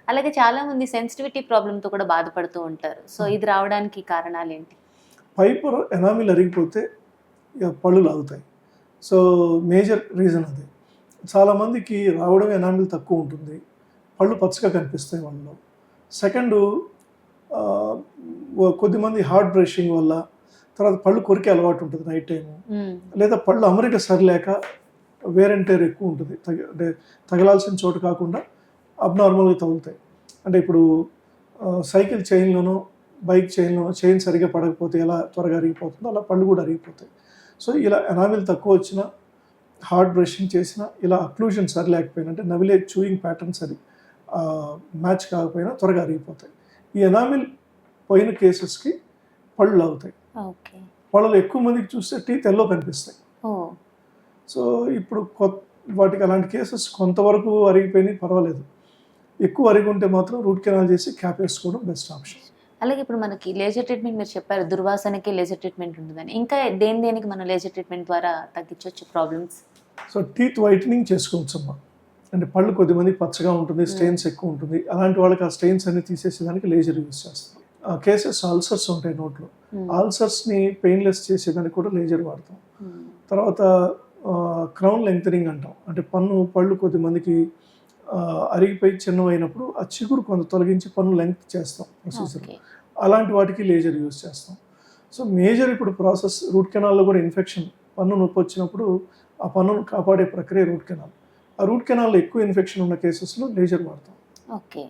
అలాగే చాలా మంది సెన్సిటివిటీ ప్రాబ్లమ్‌తో కూడా బాధపడుతూ ఉంటారు. సో, ఇది రావడానికి కారణాలేంటి? పైపొర ఎనామిల్ అరిగిపోతే పళ్ళు లాగుతాయి. సో, మేజర్ రీజన్ అదే. చాలామందికి రావడం ఎనామిల్ తక్కువ ఉంటుంది. పళ్ళు పచ్చగా కనిపిస్తాయి వాళ్ళలో. సెకండు కొద్దిమంది హార్డ్ బ్రషింగ్ వల్ల, తర్వాత పళ్ళు కొరికే అలవాటు ఉంటుంది నైట్ టైము. లేదా పళ్ళు అమరిక సరిలేక వేర్ అండ్ టేర్ ఎక్కువ ఉంటుంది. అంటే తగలాల్సిన చోటు కాకుండా అబ్నార్మల్గా తగులుతాయి. అంటే ఇప్పుడు సైకిల్ చైన్లోనో బైక్ చైన్లోనో చైన్ సరిగా పడకపోతే ఎలా త్వరగా అరిగిపోతుందో అలా పళ్ళు కూడా అరిగిపోతాయి. సో ఇలా ఎనామిల్ తక్కువ వచ్చినా, హార్డ్ బ్రషింగ్ చేసినా, ఇలా అక్లూజన్ సరి లేకపోయినా, అంటే నవిలే చూయింగ్ ప్యాటర్న్ సరి మ్యాచ్ కాకపోయినా త్వరగా అరిగిపోతాయి. ఈ ఎనామిల్ పోయిన కేసెస్కి పళ్ళు లాగుతాయి. పళ్ళలో ఎక్కువ మందికి చూస్తే టీత్ ఎల్లో కనిపిస్తాయి. సో ఇప్పుడు వాటికి అలాంటి కేసెస్ కొంతవరకు అరిగిపోయినాయి, పర్వాలేదు. ఎక్కువ అరిగి ఉంటే మాత్రం రూట్ కెనాల్ చేసి క్యాప్ వేసుకోవడం బెస్ట్ ఆప్షన్. అలాగే ఇప్పుడు మనకి లేజర్ ట్రీట్మెంట్ మీరు చెప్పారు, దుర్వాసనకి లేజర్ ట్రీట్మెంట్ ఉంటుందని. ఇంకా దేనికి మనం లేజర్ ట్రీట్మెంట్ ద్వారా తగ్గించవచ్చు ప్రాబ్లమ్స్? సో టీత్ వైటనింగ్ చేసుకోవచ్చు అమ్మా. అంటే పళ్ళు కొద్దిమంది పచ్చగా ఉంటుంది, స్టెయిన్స్ ఎక్కువ ఉంటుంది. అలాంటి వాళ్ళకి ఆ స్టెయిన్స్ అన్ని తీసేసేదానికి లేజర్ యూజ్ చేస్తాం. కేసెస్ అల్సర్స్ ఉంటాయి నోట్లో, అల్సర్స్ని పెయిన్లెస్ చేసేదానికి కూడా లేజర్ వాడతాం. తర్వాత క్రౌన్ లెంగ్తనింగ్ అంటాం. అంటే పళ్ళు కొద్దిమందికి అరిగిపోయి చిన్నవైనప్పుడు ఆ చిగురు కొంత తొలగించి పన్ను లెంగ్త్ చేస్తాం ప్రొసీజర్. అలాంటి వాటికి లేజర్ యూజ్ చేస్తాం. సో మేజర్ ఇప్పుడు ప్రాసెస్ రూట్ కెనాల్లో కూడా ఇన్ఫెక్షన్, పన్ను నొప్పి వచ్చినప్పుడు ఆ పన్నును కాపాడే ప్రక్రియ రూట్ కెనాల్. ఆ రూట్ కెనాల్లో ఎక్కువ ఇన్ఫెక్షన్ ఉన్న కేసెస్లో లేజర్ వాడతాం. ఓకే.